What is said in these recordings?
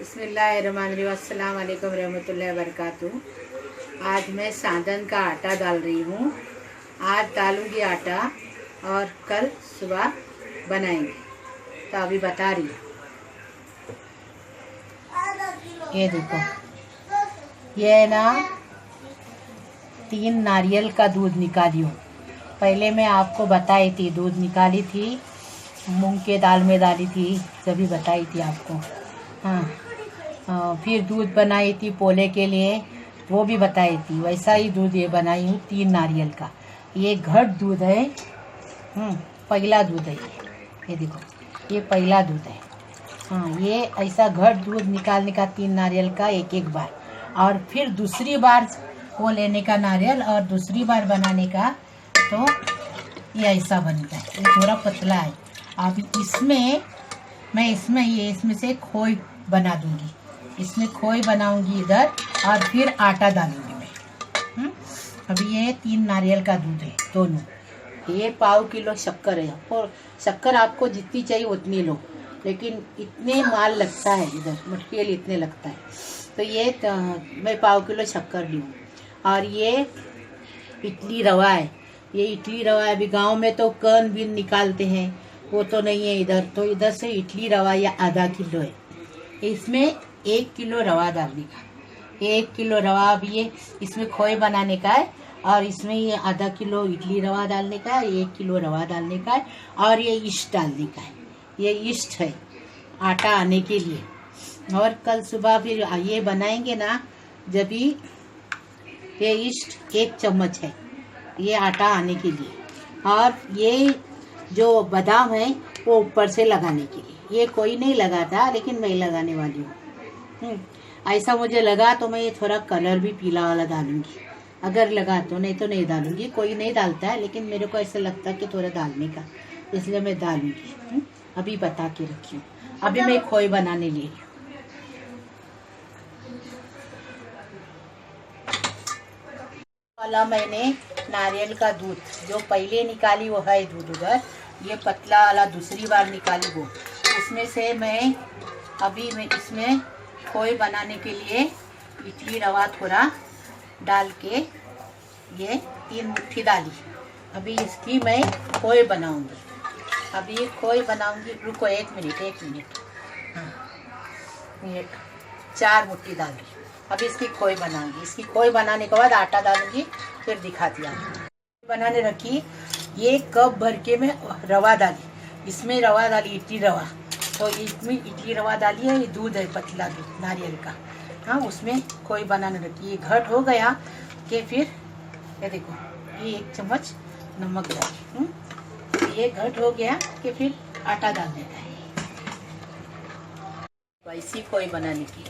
बिस्मिल्लाहिर्रहमानिर्रहीम, अस्सलाम वालेकुम रहमतुल्लाहि वबरकातुहू। आज मैं साँदन का आटा डाल रही हूँ। आज डालूँगी आटा और कल सुबह बनाएंगे। तो अभी बता रही हूँ। ये देखो, ये ना 3 नारियल का दूध निकाली हूँ। पहले मैं आपको बताई थी, दूध निकाली थी, मूंग के दाल में डाली थी, सभी बताई थी आपको। हाँ, फिर दूध बनाई थी पोले के लिए, वो भी बताई थी। वैसा ही दूध ये बनाई हूँ 3 नारियल का। ये घट दूध है, पहला दूध है ये देखो, ये पहला दूध है। हाँ, ये ऐसा घट दूध निकालने का 3 नारियल का एक बार, और फिर दूसरी बार वो लेने का नारियल और दूसरी बार बनाने का, तो ये ऐसा बनता है। ये थोड़ा पतला है। अब इसमें मैं इसमें से खोई बना दूंगी। इसमें खोई बनाऊंगी इधर, और फिर आटा डालूंगी मैं। अभी ये 3 नारियल का दूध है दोनों। ये पाव किलो शक्कर है, और शक्कर आपको जितनी चाहिए उतनी लो, लेकिन इतने माल लगता है, इधर मटेरियल इतने लगता है। तो ये मैं पाव किलो शक्कर ली हूँ। और ये इडली रवा है। ये इडली रवा है। अभी गांव में तो कन भी निकालते हैं, वो तो नहीं है इधर। तो इधर से इडली रवा या आधा किलो है। इसमें 1 किलो रवा डालने का। 1 किलो रवा भी ये इसमें खोए बनाने का है, और इसमें ये आधा किलो इडली रवा डालने का है, 1 किलो रवा डालने का है, और ये ईस्ट डालने का है। ये ईस्ट है आटा आने के लिए। और कल सुबह फिर ये बनाएंगे ना, जब भी ये ईस्ट 1 चम्मच है ये आटा आने के लिए। और ये जो बादाम है वो ऊपर से लगाने के लिए। ये कोई नहीं लगाता, लेकिन मैं लगाने वाली हूँ। ऐसा मुझे लगा तो मैं ये थोड़ा कलर भी पीला वाला डालूंगी, अगर लगा तो, नहीं तो नहीं डालूंगी। कोई नहीं डालता है, लेकिन मेरे को ऐसा लगता है कि थोड़ा डालने का, इसलिए मैं डालूंगी। अभी बता के रखी हूँ। अभी मैं खोई बनाने ले रही हूँ। वाला मैंने नारियल का दूध जो पहले निकाली वो है दूध उधर। ये पतला वाला दूसरी बार निकाली वो। उसमें से मैं इसमें खोए बनाने के लिए इडली रवा थोड़ा डाल के ये 3 मुट्ठी डाली। अभी इसकी मैं खोए बनाऊंगी। अभी खोए बनाऊंगी। रुको 1 मिनट। हाँ, ये 4 मुट्ठी डाल दी। अभी इसकी खोई बनाऊंगी। इसकी खोई बनाने के बाद आटा डालूंगी, फिर दिखाती हूँ। बनाने रखी। ये कप भर के मैं रवा डाली। इसमें रवा डाली, इडली रवा। तो इसमें इडली रवा डाली है। ये दूध है, पतला दूध नारियल का। हाँ, उसमें खोई बनाने रखी। ये घट हो गया कि फिर ये देखो, ये 1 चम्मच नमक डाली। ये घट हो गया कि फिर आटा डाल देता है। वैसी खोई बनाने की।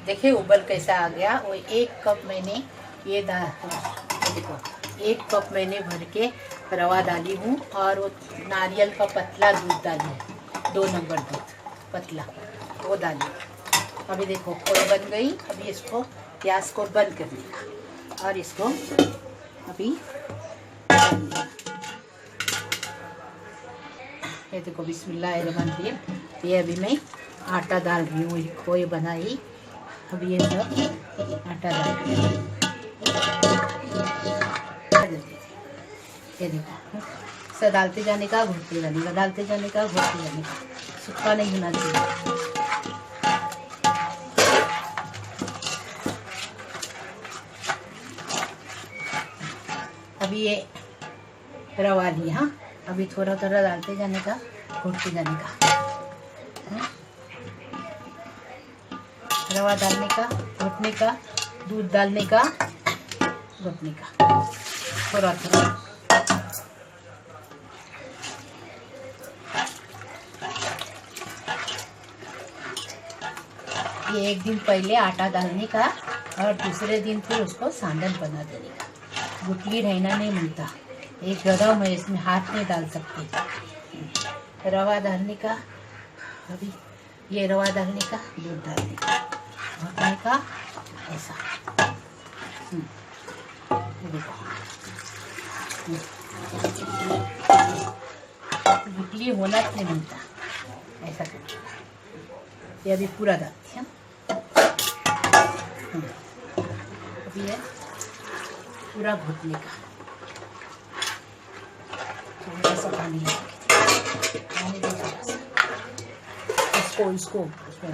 देखिए उबल कैसा आ गया। वो 1 कप मैंने ये देखो, 1 कप मैंने भर के रवा डाली हूँ, और वो नारियल का पतला दूध डाली है, 2 नंबर दूध पतला, वो डाली। अभी देखो खोई बन गई। अभी इसको गैस को बंद कर दिया, और इसको अभी ये देखो, बिस्मिल्लाहिर्रहमानिर्रहीम। ये अभी मैं आटा डाल रही हूँ। खोई बनाई। अभी ये सब आटा डाल दिया। ये देखो, इसे डालते जाने का, घुटते जाने का, डालते जाने का, घुटते जाने का। सूखा नहीं होना चाहिए। अभी ये रवा लिया। हाँ, अभी थोड़ा थोड़ा डालते जाने का, घुटते जाने का। रवा डालने का, घुटने का, दूध डालने का, घुटने का, थोड़ा थोड़ा। ये 1 दिन पहले आटा डालने का, और दूसरे दिन फिर उसको सांडन बना देने का। गुटली रहना नहीं मिलता। ये गरम है, इसमें हाथ नहीं डाल सकते। रवा डालने का, अभी ये रवा डालने का, दूध डालने का, घुटने का, ऐसा। देखो, गुटली होना नहीं मिलता, ऐसा करके। ये अभी पूरा डालती है। अभी है पूरा घुटने का, थोड़ा सा पानी दो थोड़ा सा, इसको उसमें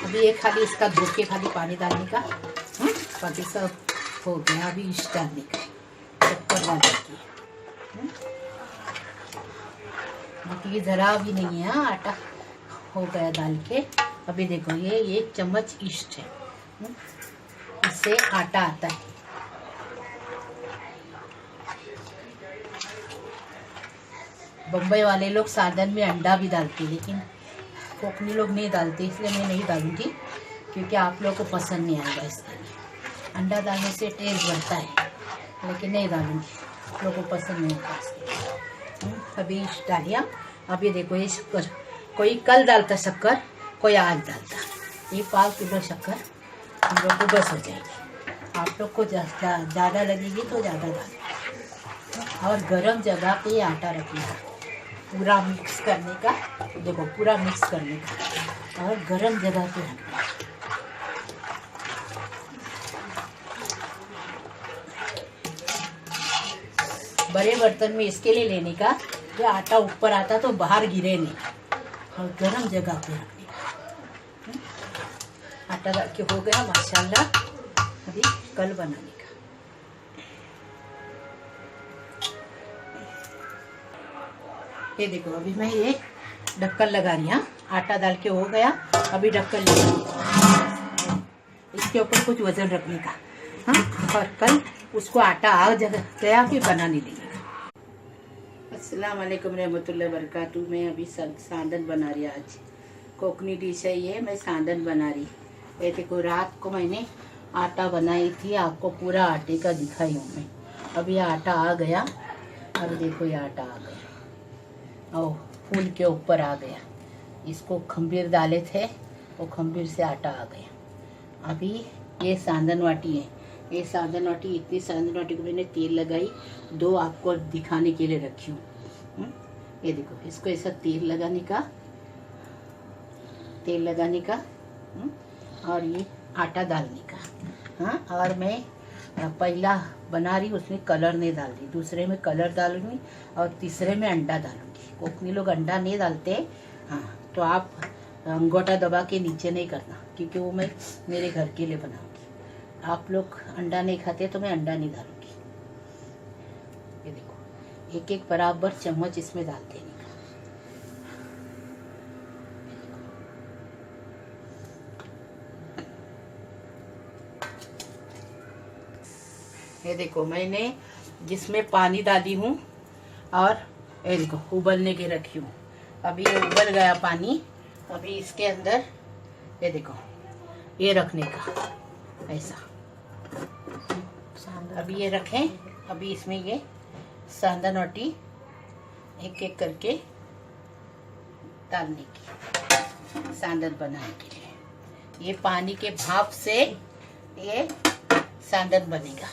अभी ये खाली इसका धो के खाली पानी डालने का, बाकी सब हो गया। अभी इस डालने का चक्कर डालने की, बाकी ये जरा भी नहीं है, आटा हो गया डाल के। अभी देखो ये 1 चम्मच ईस्ट है, इससे आटा आता है। बम्बई वाले लोग सालन में अंडा भी डालते, लेकिन कोकनी लोग नहीं डालते, इसलिए मैं नहीं डालूंगी, क्योंकि आप लोगों को पसंद नहीं आएगा। इसलिए अंडा डालने से टेस्ट बढ़ता है, लेकिन नहीं डालूंगी, आप लोगों को पसंद नहीं होता इसलिए। अभी डालिया। अभी देखो ये शक्कर, कोई कल डालता शक्कर, कोई आज डालता। ये 5 किलो शक्कर हम लोग को बस हो जाएगी। आप लोग को ज़्यादा लगेगी तो ज़्यादा डाल। और गरम जगह पे आटा रखना, पूरा मिक्स करने का। देखो पूरा मिक्स करने का और गरम जगह पे रखना। बड़े बर्तन में इसके लिए लेने का, जो आटा ऊपर आता तो बाहर गिरे नहीं, और गरम जगह पे रखने का। आटा डाल के हो गया माशाल्लाह। अभी कल बनाने का। ये देखो अभी मैं ये ढक्कन लगा रही हूँ, आटा डाल के हो गया। अभी ढक्कन लगा रही हूँ, इसके ऊपर कुछ वजन रखने का। हाँ, और कल उसको आटा आ गया फिर बनाने देंगे। अस्सलाम वालेकुम रहमतुल्लाहि बरकातहू। मैं अभी सांदन बना रही, आज कोकनी डिश है ये, मैं सांदन बना रही। ये देखो रात को मैंने आटा बनाई थी, आपको पूरा आटे का दिखाई हूँ मैं। अभी आटा आ गया, अब देखो ये आटा आ गया और फूल के ऊपर आ गया। इसको खंबीर डाले थे, वो खंबीर से आटा आ गया। अभी ये सांदन वाटी है, ये सांदन वाटी, इतनी सांदन वाटी को मैंने तेल लगाई, 2 आपको दिखाने के लिए रखी हूँ। ये देखो, इसको ऐसा तेल लगाने का, और ये आटा डालने का। हाँ, और मैं पहला बना रही, उसमें कलर नहीं डाल रही, दूसरे में कलर डालूंगी और तीसरे में अंडा डालूंगी। कोकनी लोग अंडा नहीं डालते। हाँ, तो आप अंगूठा दबा के नीचे नहीं करना, क्योंकि वो मैं मेरे घर के लिए बनाऊंगी। आप लोग अंडा नहीं खाते तो मैं अंडा नहीं डालूंगी। ये देखो, एक बराबर चम्मच इसमें डाल देने का। ये देखो मैंने जिसमें पानी डाली हूँ, और ये देखो उबलने के रखी हूँ। अभी ये उबल गया पानी। अभी इसके अंदर ये देखो ये रखने का, ऐसा। अभी ये रखें। अभी इसमें ये सांदन रोटी एक करके डालने की, सांदन बनाने के लिए। ये पानी के भाप से ये सांदन बनेगा।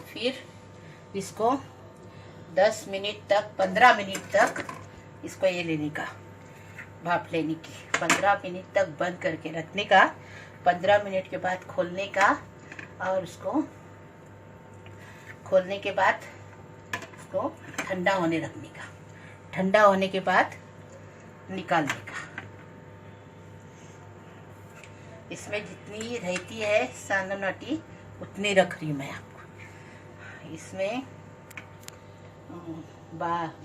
फिर इसको 10 मिनट तक, 15 मिनट तक इसको ये लेने का, भाप लेने की। 15 मिनट तक बंद करके रखने का। 15 मिनट के बाद खोलने का, और उसको खोलने के बाद इसको ठंडा होने रखने का। ठंडा होने के बाद निकालने का। इसमें जितनी रहती है सांदन रोटी उतनी रख रही हूँ मैं आपको। इसमें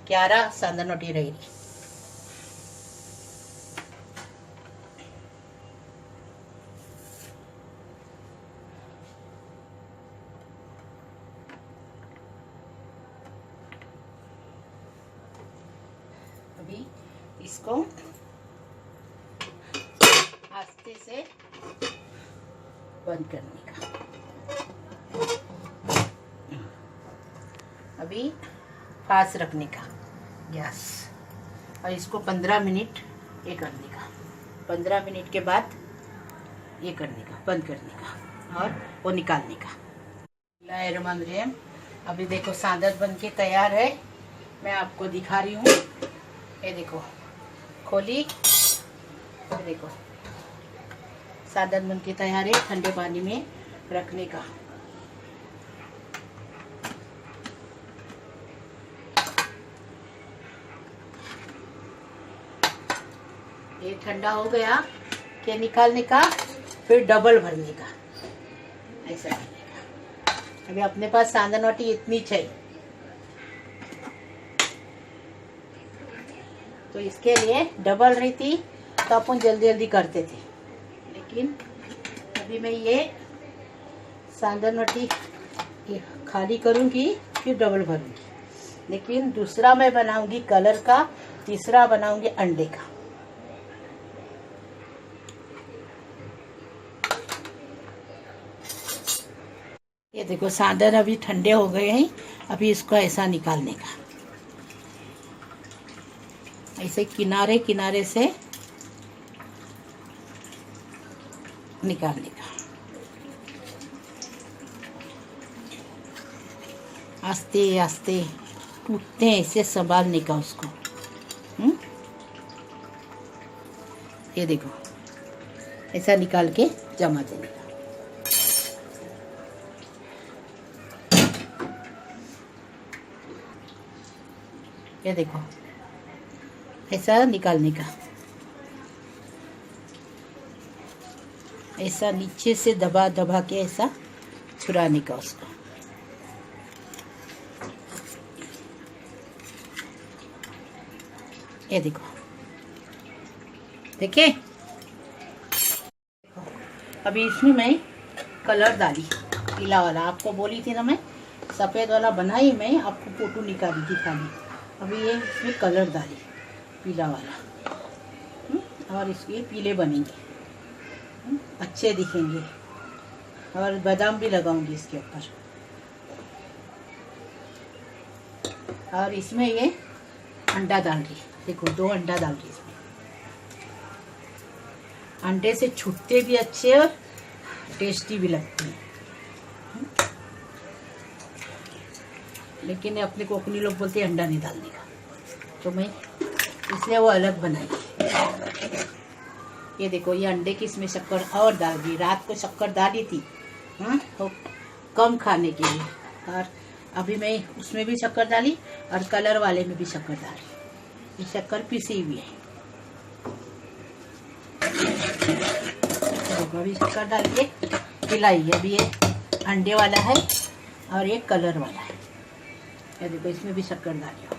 11 सांदन रोटी रहेगी। अभी इसको आस्ते से बंद करने का। अभी फास्ट रखने का गैस, और इसको 15 मिनट ये करने का। 15 मिनट के बाद ये करने का, बंद करने का, और वो निकालने का। बिस्मिल्लाहिर्रहमानिर्रहीम। अभी देखो सांदन बन के तैयार है। मैं आपको दिखा रही हूँ। ये देखो खोली, देखो सादन बन के तैयार है ठंडे पानी में रखने का। ये ठंडा हो गया कि निकालने का, फिर डबल भरने का, ऐसा करने का। अभी अपने पास सांदन वाटी इतनी चाहिए, तो इसके लिए डबल रहती तो अपन जल्दी जल्दी करते थे, लेकिन अभी मैं ये सांदन वाटी खाली करूँगी फिर डबल भरूँगी। लेकिन दूसरा मैं बनाऊँगी कलर का, तीसरा बनाऊँगी अंडे का। ये देखो सांदन अभी ठंडे हो गए हैं, अभी इसको ऐसा निकालने का, ऐसे किनारे किनारे से निकालने का, आस्ते आस्ते टूटते हैं ऐसे संभालने का उसको। ये देखो ऐसा निकाल के जमा देने का। ये देखो ऐसा निकालने का, ऐसा नीचे से दबा दबा के ऐसा छुड़ाने का उसको। ये देखो, देखे। अभी इसमें मैं कलर डाली पीला वाला, आपको बोली थी ना मैं सफ़ेद वाला बनाई, मैं आपको फोटो निकाली थी खाली। अभी ये इसमें कलर डाली पीला वाला, और इसके पीले बनेंगे, अच्छे दिखेंगे, और बादाम भी लगाऊंगी इसके ऊपर। और इसमें ये अंडा डाल रही, देखो 2 अंडा डाल रही इसमें। अंडे से छूटते भी अच्छे और टेस्टी भी लगते हैं, लेकिन अपने कोकनी लोग बोलते हैं अंडा नहीं डालने का, तो मैं इसलिए वो अलग बनाई। ये देखो ये अंडे की इसमें शक्कर और डाल दी, रात को शक्कर डाली थी तो कम खाने के लिए, और अभी मैं उसमें भी शक्कर डाली और कलर वाले में भी शक्कर डाली। ये शक्कर पीसी हुई है, अभी शक्कर डाल के पिलाई। अभी ये अंडे वाला है और ये कलर वाला है। ये देखो इसमें भी शक्कर डाली।